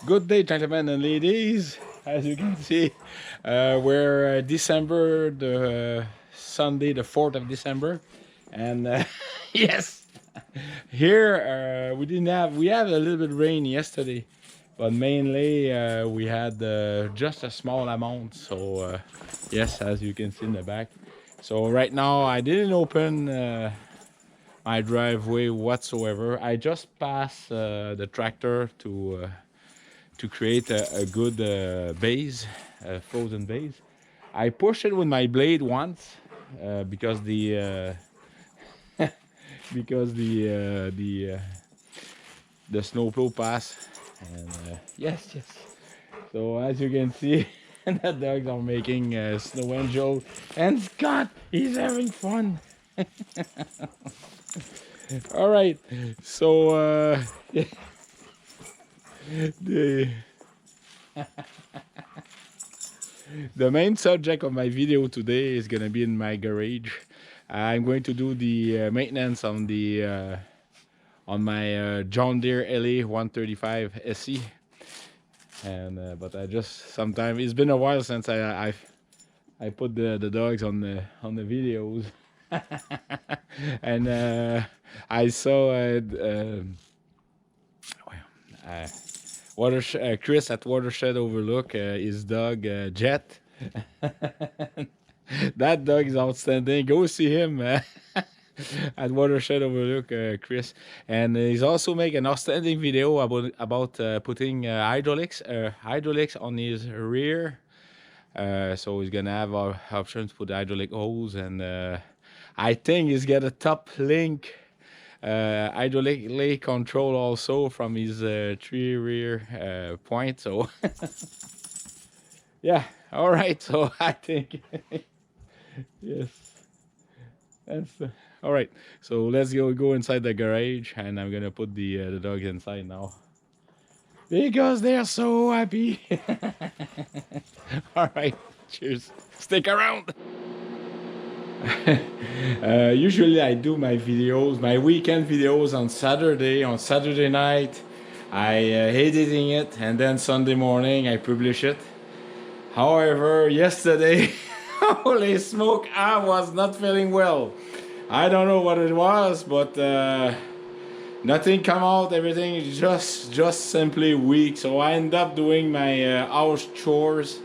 Good day, gentlemen and ladies. As you can see, we're December, the Sunday, the 4th of December. And yes, here we had a little bit of rain yesterday, but mainly we had just a small amount. So, yes, as you can see in the back. So, right now, I didn't open my driveway whatsoever. I just passed the tractor to create a good base, a frozen base. I pushed it with my blade once because the snowplow passed. And yes. So as you can see, the dogs are making snow angel, and Scott, he's having fun. All right, so the the main subject of my video today is gonna be in my garage. I'm going to do the maintenance on my John Deere LA135 SE, and but I just sometimes it's been a while since I put the dogs on the videos, and I saw Chris at Watershed Overlook, his dog Jet. That dog is outstanding. Go see him at Watershed Overlook, Chris. And he's also make an outstanding video about putting hydraulics on his rear. So he's gonna have our options to put hydraulic hose, and I think he's got a top link hydraulic control also from his tree rear point. So yeah, all right. So I think yes, that's all right. So let's go inside the garage, and I'm gonna put the dogs inside now because they're so happy. All right, cheers. Stick around. Usually I do my videos, my weekend videos on Saturday night. I editing it, and then Sunday morning I publish it. However, yesterday, holy smoke, I was not feeling well. I don't know what it was, but nothing come out. Everything is just simply weak. So I end up doing my house chores,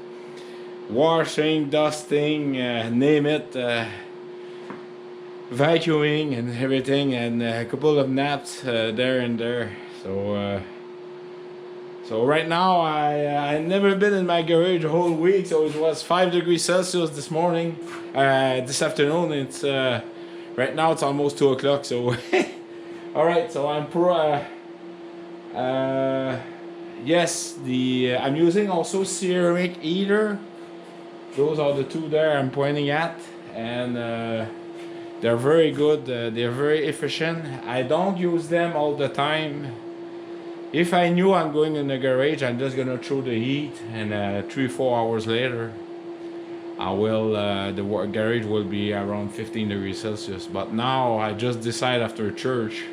washing, dusting, name it, vacuuming and everything, and a couple of naps there and there. So right now I never been in my garage a whole week. So it was 5 degrees Celsius this morning, this afternoon. It's right now it's almost 2 o'clock. So all right. So I'm yes, I'm using also ceramic heater. Those are the two there I'm pointing at, and they're very good. They're very efficient. I don't use them all the time. If I knew I'm going in the garage, I'm just gonna throw the heat, and 3-4 hours later, I will the garage will be around 15 degrees Celsius. But now I just decide after church,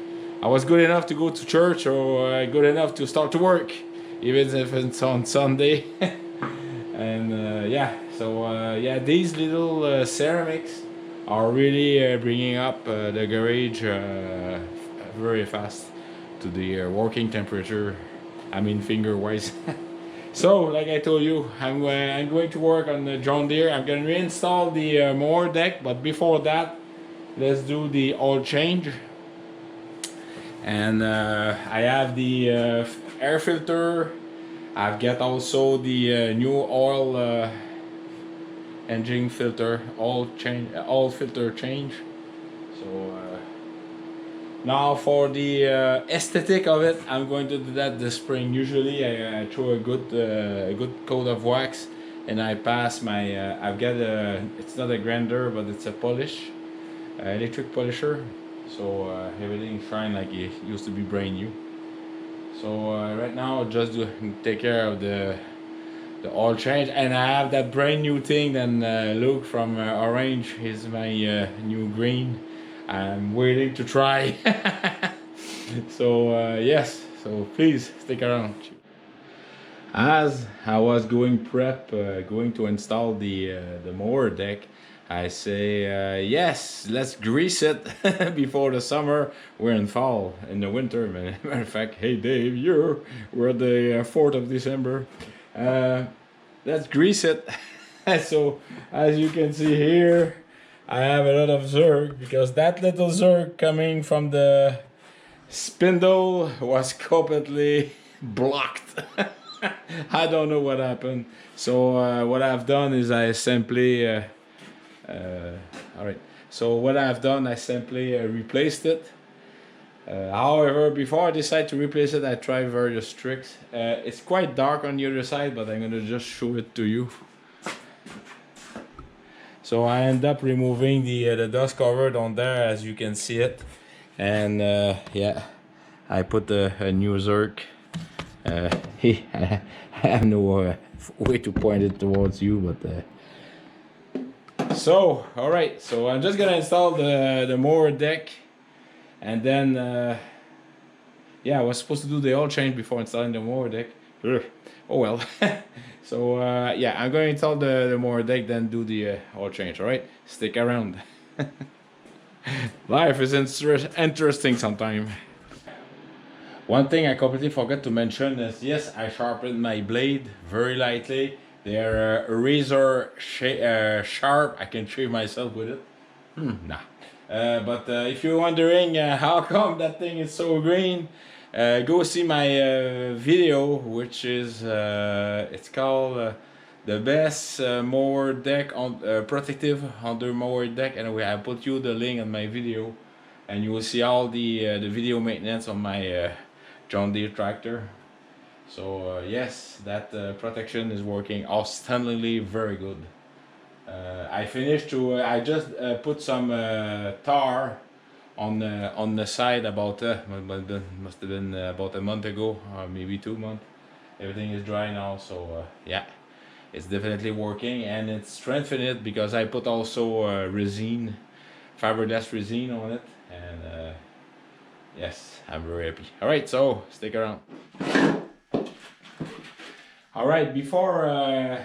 I was good enough to go to church, or good enough to start to work, even if it's on Sunday. And yeah, so yeah, these little ceramics are really bringing up the garage very fast to the working temperature. I mean, finger wise. So, like I told you, I'm going to work on the John Deere. I'm going to reinstall the mower deck, but before that, let's do the oil change. And I have the air filter. I've got also the new oil engine filter, oil filter change. So now for the aesthetic of it, I'm going to do that this spring. Usually I throw a good coat of wax, and I pass my I've got it's not a grinder, but it's a polish, electric polisher. So everything shine like it used to be brand new. So right now just take care of the oil change, and I have that brand new thing. Then Luke from Orange is my new green. I'm waiting to try. So yes, so please stick around. As I was going going to install the mower deck, I say yes, let's grease it before the summer. We're in fall, in the winter. Matter of fact, hey Dave, we're the 4th of December. Let's grease it. So as you can see here, I have a lot of zerg because that little zerg coming from the spindle was completely blocked. I don't know what happened. So what I've done is I simply all right. So what I've done, I simply replaced it. However, before I decide to replace it, I try various tricks. It's quite dark on the other side, but I'm gonna just show it to you. So I end up removing the dust cover on there, as you can see it, and yeah, I put a new Zerk. I have no way to point it towards you, but so all right. So I'm just gonna install the mower deck, and then yeah, I was supposed to do the oil change before installing the mower deck. Ugh. Oh well. So yeah, I'm going to install the mower deck, then do the oil change. All right, stick around. Life is interesting sometimes. One thing I completely forgot to mention is yes, I sharpened my blade very lightly. They're razor sharp. I can shave myself with it. Nah. But if you're wondering how come that thing is so green, go see my video, which is it's called the best mower deck on protective under mower deck. Anyway, I put you the link on my video, and you will see all the video maintenance on my John Deere tractor. So yes, that protection is working outstandingly very good. I finished to I just put some tar on the side about must have been about a month ago, or maybe 2 months. Everything is dry now, so yeah, it's definitely working, and it's strengthened it because I put also resin, fiberglass resin on it, and yes, I'm very happy. All right, so stick around. All right, before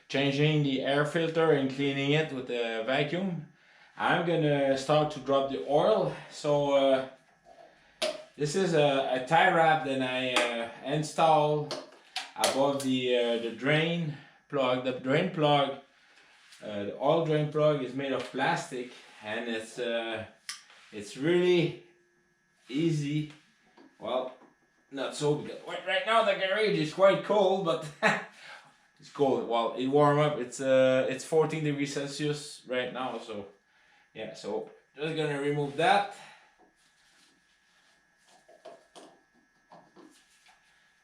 changing the air filter and cleaning it with a vacuum, I'm gonna start to drop the oil. So this is a tie wrap that I installed above the drain plug. The drain plug, the oil drain plug, is made of plastic, and it's really easy. Well, not so, because right now the garage is quite cold, but it's cold. Well, it warm up. It's 14 degrees Celsius right now, so yeah. So just gonna remove that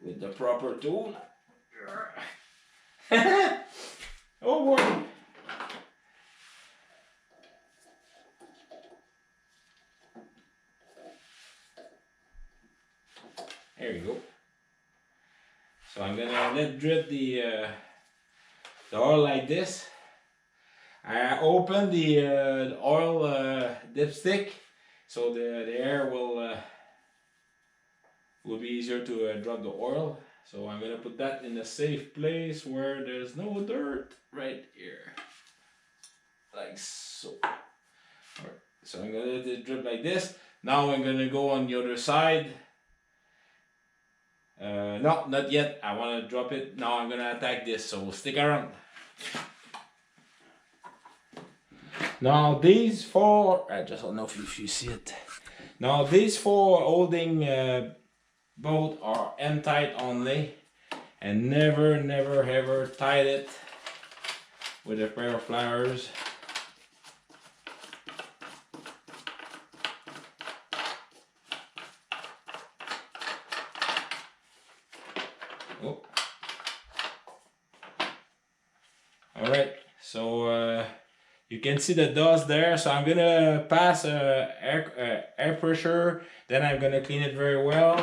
with the proper tool. Oh boy. There you go. So I'm gonna let drip the oil like this. I open the oil dipstick, so the air will be easier to drop the oil. So I'm gonna put that in a safe place where there's no dirt, right here, like so. Alright, so I'm gonna let it drip like this. Now I'm gonna go on the other side. No, not yet. I want to drop it. Now I'm gonna attack this, so stick around. Now these four, I just don't know if you see it. Now these four holding bolt are end tight only, and never ever tight it with a pair of pliers. Oh. All right, so you can see the dust there. So I'm gonna pass air pressure, then I'm gonna clean it very well.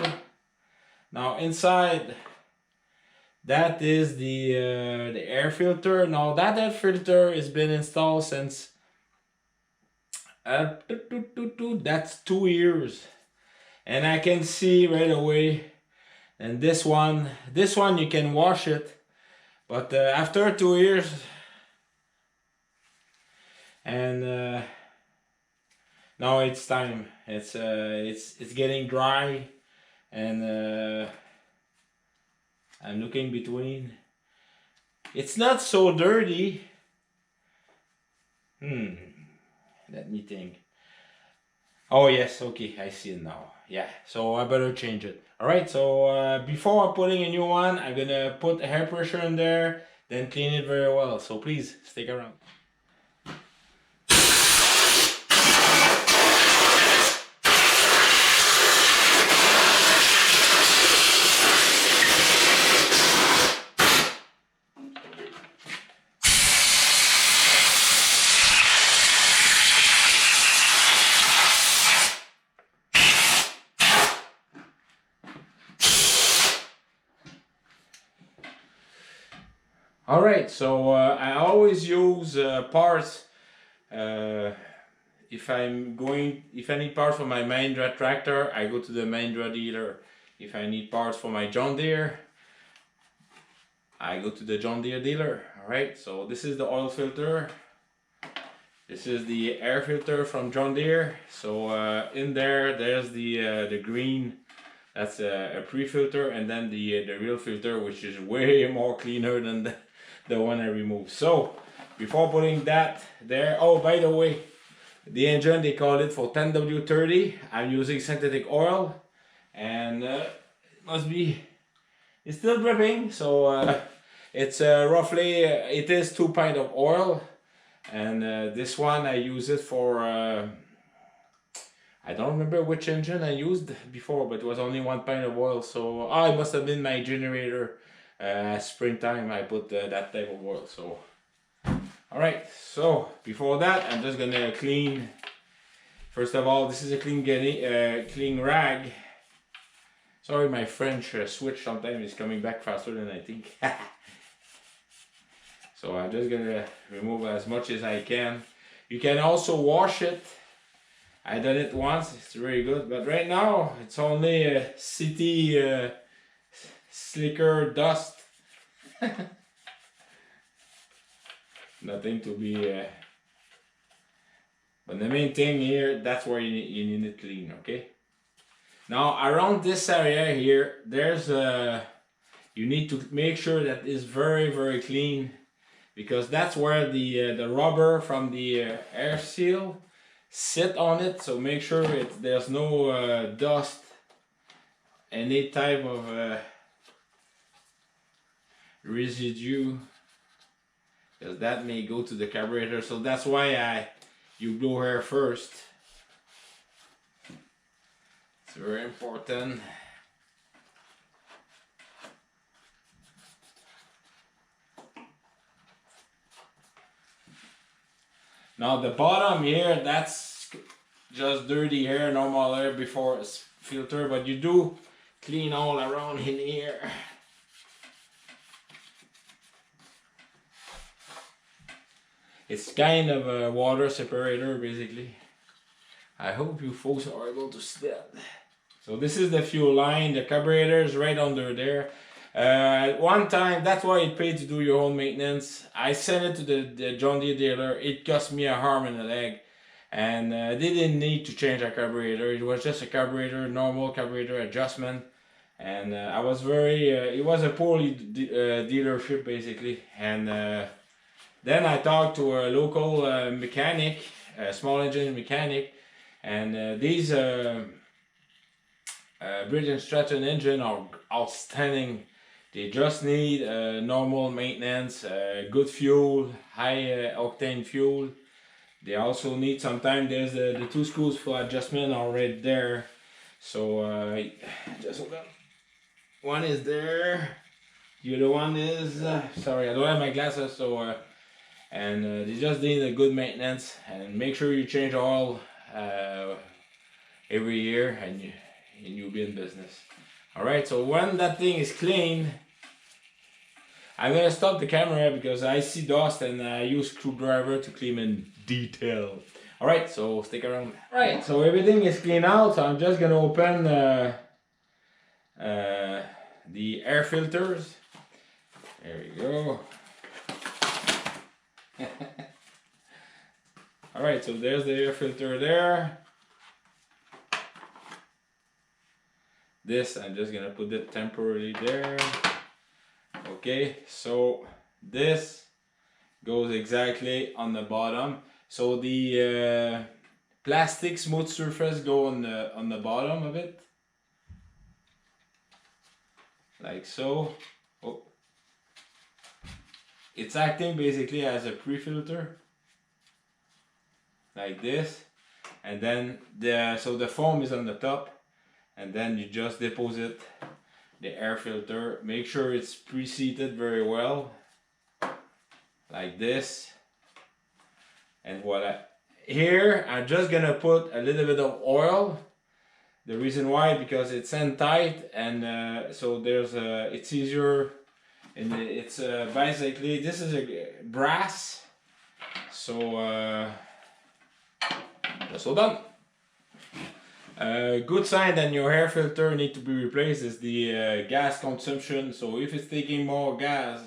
Now inside, that is the air filter. Now that air filter has been installed since that's 2 years, and I can see right away And this one you can wash it, but after 2 years, and now it's time. It's getting dry, and I'm looking between. It's not so dirty. Let me think. Oh yes, okay, I see it now. Yeah, so I better change it. Alright, so before putting a new one, I'm gonna put air pressure in there, then clean it very well. So please, stick around. Alright, so I always use parts if I need parts for my Mahindra tractor, I go to the Mahindra dealer. If I need parts for my John Deere, I go to the John Deere dealer. Alright, so this is the oil filter. This is the air filter from John Deere. So in there's the green. That's a pre-filter, and then the real filter, which is way more cleaner than the one I removed. So before putting that there, oh by the way, the engine they call it for 10W30. I'm using synthetic oil, and it's still dripping. So it's roughly it is 2 pints of oil, and this one I use it for. I don't remember which engine I used before, but it was only 1 pint of oil. So it must have been my generator. Springtime I put that type of oil. So alright, so before that I'm just gonna clean. First of all, this is a clean rag. Sorry, my French switch sometimes is coming back faster than I think. So I'm just gonna remove as much as I can. You can also wash it. I done it once, it's really good, but right now it's only city slicker dust. Nothing to be but the main thing here, that's where you need it clean. Okay, now around this area here, there's you need to make sure that it's very clean, because that's where the rubber from the air seal sit on it. So make sure there's no dust, any type of residue, because that may go to the carburetor. So that's why you blow air first. It's very important. Now the bottom here, that's just dirty air, normal air before it's filtered, but you do clean all around in here. It's kind of a water separator basically. I hope you folks are able to see that. So this is the fuel line, the carburetor is right under there. At one time, that's why it paid to do your own maintenance. I sent it to the John Deere dealer. It cost me an arm and a leg, and they didn't need to change a carburetor. It was just a carburetor, normal carburetor adjustment, and I was very. It was a poorly dealership basically, and then I talked to a local mechanic, a small engine mechanic, and these British Stratton engine are outstanding. They just need normal maintenance, good fuel, high octane fuel. They also need, sometimes there's the 2 screws for adjustment already there. So just hold on. One is there, the other one is, sorry, I don't have my glasses, so and they just need a good maintenance, and make sure you change oil every year, and you'll be in business. Alright, so when that thing is clean, I'm gonna stop the camera because I see dust, and I use screwdriver to clean in detail. Alright, so stick around. Right, so everything is clean out, so I'm just gonna open the air filters. There you go. Alright, so there's the air filter there. This, I'm just gonna put it temporarily there. Okay, so this goes exactly on the bottom. So the plastic smooth surface go on the bottom of it. Like so. Oh. It's acting basically as a pre-filter. Like this. And then the foam is on the top. And then you just deposit the air filter. Make sure it's preseated very well. Like this. And voila. Here I'm just gonna put a little bit of oil. The reason why, because it's end tight, and so there's it's easier, and it's basically this is a brass, so just hold on. Good sign that your air filter need to be replaced is the gas consumption. So if it's taking more gas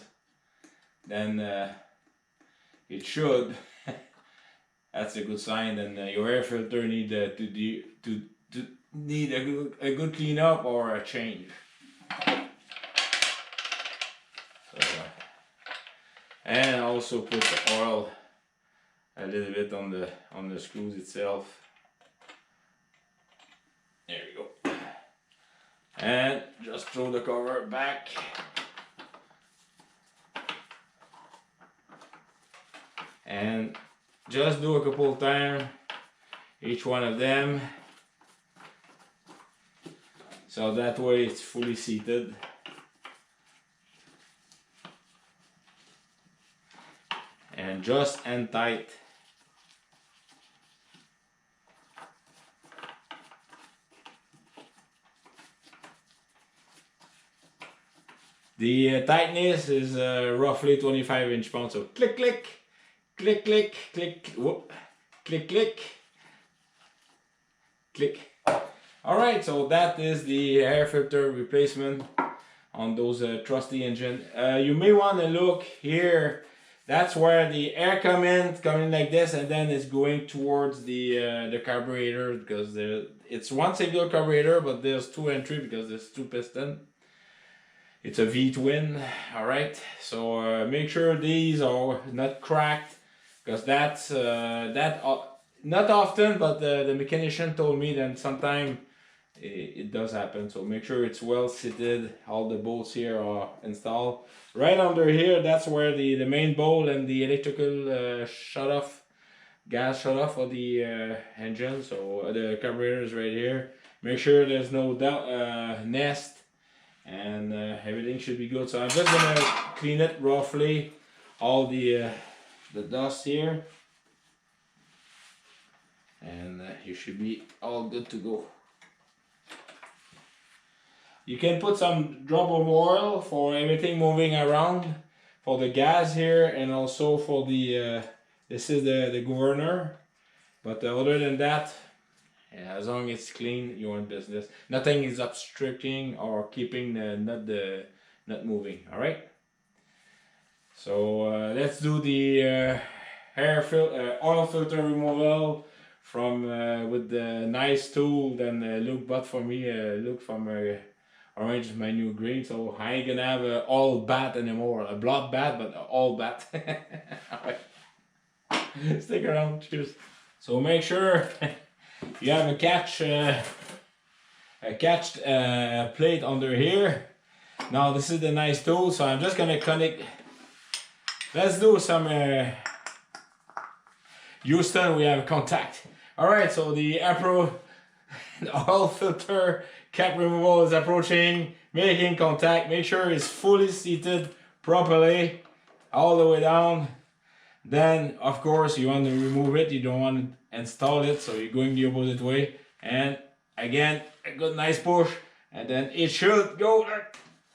than it should, that's a good sign. Then your air filter need to need a good cleanup or a change. So, and also put the oil a little bit on the screws itself. There we go. And just throw the cover back. And just do a couple of times, each one of them. So that way it's fully seated. And just end tight. The tightness is roughly 25 inch-pounds. So click, click, click, click, click, whoop, click, click, click. Alright, so that is the air filter replacement on those trusty engine. You may want to look here. That's where the air coming like this, and then it's going towards the carburetor, because it's one single carburetor, but there's two entry because there's two piston. It's a V-twin. Alright, so make sure these are not cracked, because that's not often, but the mechanician told me that sometimes it does happen. So make sure it's well seated. All the bolts here are installed. Right under here, that's where the main bolt and the electrical shut off, gas shut off of the engine. So the carburetor is right here. Make sure there's no nest, and everything should be good. So I'm just gonna clean it roughly, all the dust here, and you should be all good to go. You can put some drop of oil for everything moving around, for the gas here, and also for the this is the governor. But other than that, yeah, as long as it's clean, you're in business. Nothing is obstructing or keeping the nut moving. All right. So let's do the oil filter removal from with the nice tool. Then Luke bought for me. Luke from Orange is my new green. So I ain't gonna have a all bat anymore. A block bat, but all bat. All right. Stick around. Cheers. So make sure you have a catch plate under here. Now this is the nice tool, so I'm just gonna connect. Let's do some Houston, we have contact. Alright, so the oil filter cap removal is approaching, making contact. Make sure it's fully seated properly all the way down. Then of course you want to remove it, you don't want to install it, so you're going the opposite way. And again, a good nice push, and then it should go.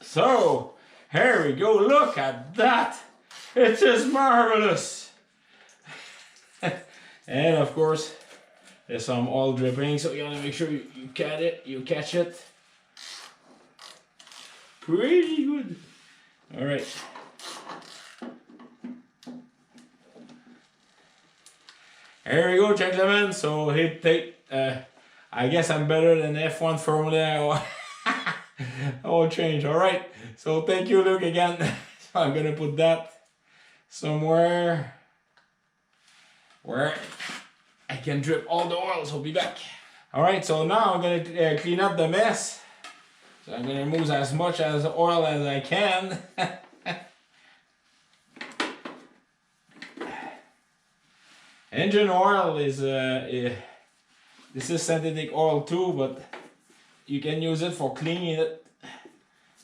So here we go, look at that. It's just marvelous. And of course there's some oil dripping, so you want to make sure you catch it pretty good. All right. Here we go, gentlemen. So hit take. I guess I'm better than F1 Formula. I will change. All right. So thank you, Luke, again. So I'm gonna put that somewhere where I can drip all the oil. So be back. All right. So now I'm gonna clean up the mess. So I'm gonna remove as much as oil as I can. Engine oil is this is synthetic oil too, but you can use it for cleaning it.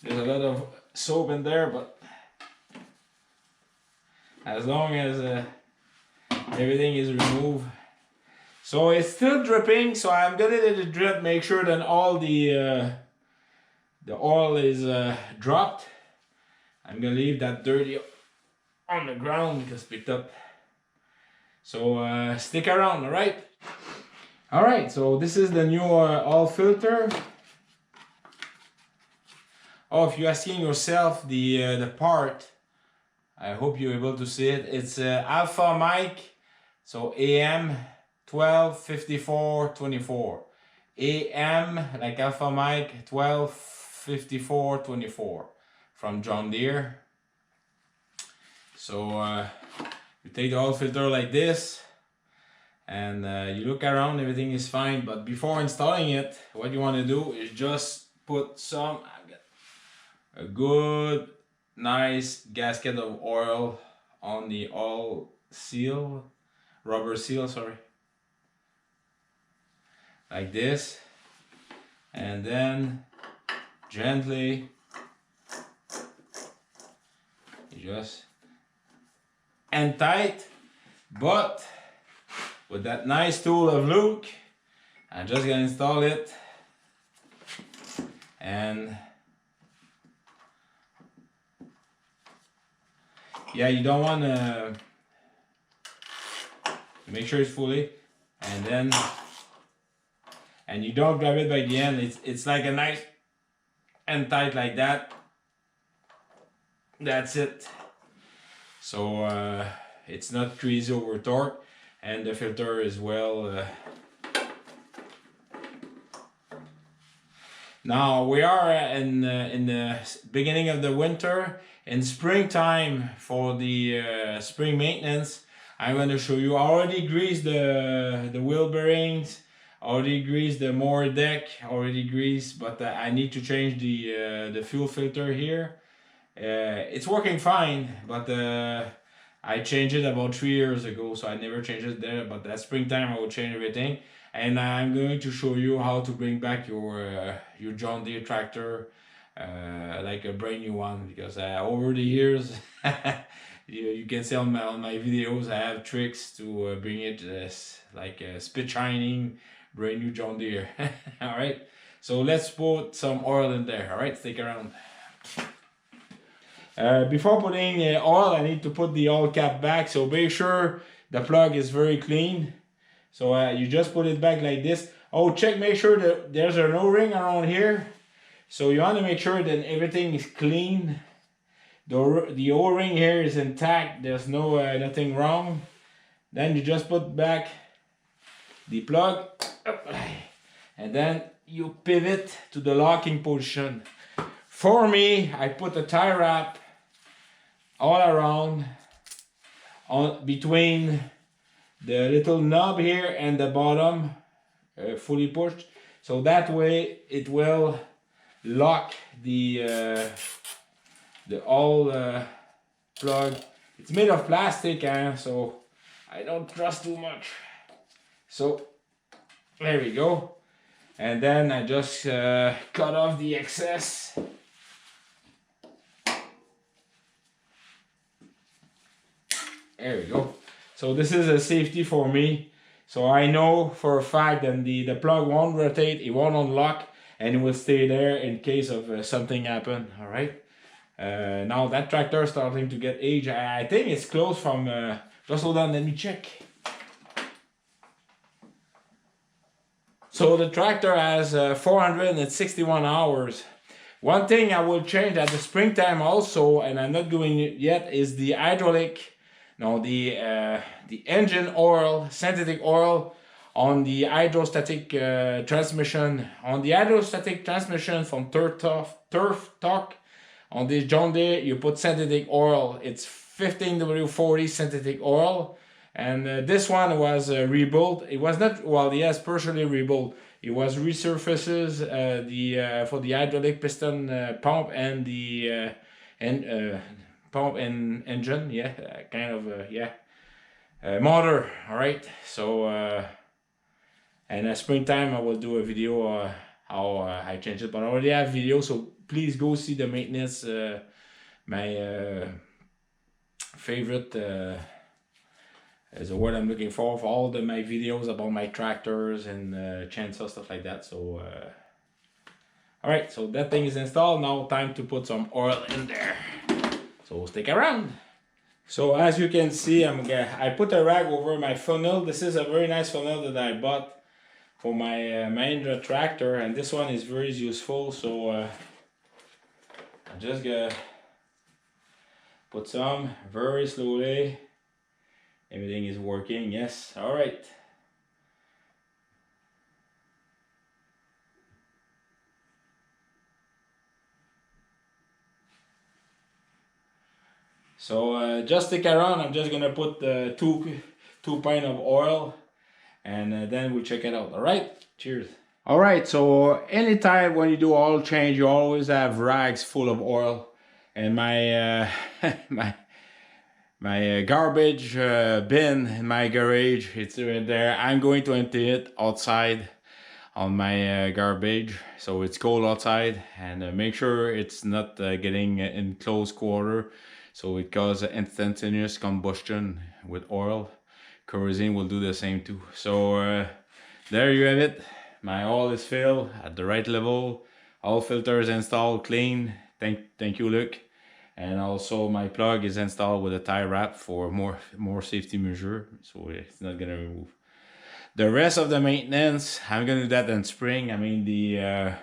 There's a lot of soap in there, but as long as everything is removed. So it's still dripping, so I'm gonna let it drip, make sure that all the oil is dropped. I'm gonna leave that dirty on the ground because picked up. So stick around, alright? Alright, so this is the new oil filter. Oh, if you're asking yourself the part, I hope you're able to see it. It's Alpha mic, so AM 125424. AM like Alpha mic 125424 from John Deere. So you take the oil filter like this, and you look around, everything is fine. But before installing it, what you want to do is just put some, a good, nice gasket of oil on the oil seal, rubber seal, sorry, like this, and then gently, you just and tight, but with that nice tool of Luke, I'm just gonna install it, and yeah, you don't want to make sure it's fully, and you don't grab it by the end. It's like a nice and tight like that. That's it. So it's not crazy over torque, and the filter is well. Now we are in the beginning of the winter. In springtime, for the spring maintenance, I'm going to show you. I already greased the wheel bearings, already greased the mower deck, already greased, but I need to change the fuel filter here. It's working fine, but I changed it about 3 years ago, so I never changed it there. But that springtime I will change everything, and I'm going to show you how to bring back your John Deere tractor like a brand new one, because over the years you can see on my videos I have tricks to bring it like spit shining brand new John Deere. All right, so let's put some oil in there. All right, stick around. Before putting oil, I need to put the oil cap back, so make sure the plug is very clean. So you just put it back like this. Oh, make sure that there's an O-ring around here. So you want to make sure that everything is clean. The O-ring here is intact. There's no nothing wrong. Then you just put back the plug, and then you pivot to the locking position. For me, I put a tie wrap all around between the little knob here and the bottom, fully pushed, so that way it will lock the oil plug. It's made of plastic, so I don't trust too much. So there we go, and then I just cut off the excess. There we go. So this is a safety for me. So I know for a fact that the plug won't rotate, it won't unlock, and it will stay there in case of something happen. All right. Now that tractor is starting to get age. I think it's close from. Just hold on, let me check. So the tractor has 461 hours, One thing I will change at the springtime also, and I'm not doing it yet, is the hydraulic, no, the engine oil, synthetic oil on the hydrostatic transmission. On the hydrostatic transmission from Turf Talk, on this John Deere, you put synthetic oil. It's 15W40 synthetic oil. And this one was rebuilt. It was not, well, yes, partially rebuilt. It was resurfaces for the hydraulic piston pump and the pump and engine, yeah, kind of, yeah, motor. All right, so and springtime I will do a video how I change it, but I already have video, so please go see the maintenance. My favorite is the word I'm looking for all my videos about my tractors and chainsaw, stuff like that. So all right, so that thing is installed. Now time to put some oil in there, so stick around. So as you can see, I put a rag over my funnel. This is a very nice funnel that I bought for my Mahindra tractor, and this one is very useful. So I'm just gonna put some very slowly. Everything is working, yes, all right. So just stick around. I'm just gonna put the two pint of oil, and then we'll check it out. All right, cheers. All right, so anytime when you do oil change, you always have rags full of oil, and my my garbage bin in my garage, it's right there. I'm going to empty it outside on my garbage, so it's cold outside, and make sure it's not getting in close quarter, so it causes instantaneous combustion with oil. Kerosene will do the same too. So there you have it. My oil is filled at the right level. All filters installed clean. Thank you, Luc. And also my plug is installed with a tie wrap for more safety measure, so it's not gonna remove. The rest of the maintenance, I'm gonna do that in spring. I mean, I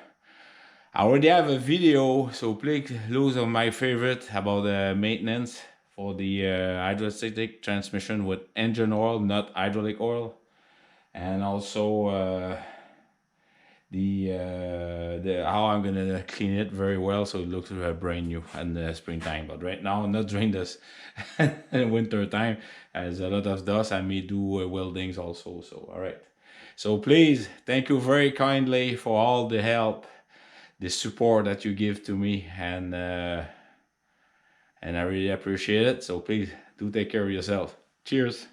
already have a video, so please loads of my favorite about the maintenance for the hydrostatic transmission with engine oil, not hydraulic oil, and also the how I'm gonna clean it very well so it looks brand new in the springtime. But right now, not during this winter time, as a lot of dust. I may do weldings also. So all right. So please, thank you very kindly for all the help, the support that you give to me, and I really appreciate it. So please do take care of yourself. Cheers.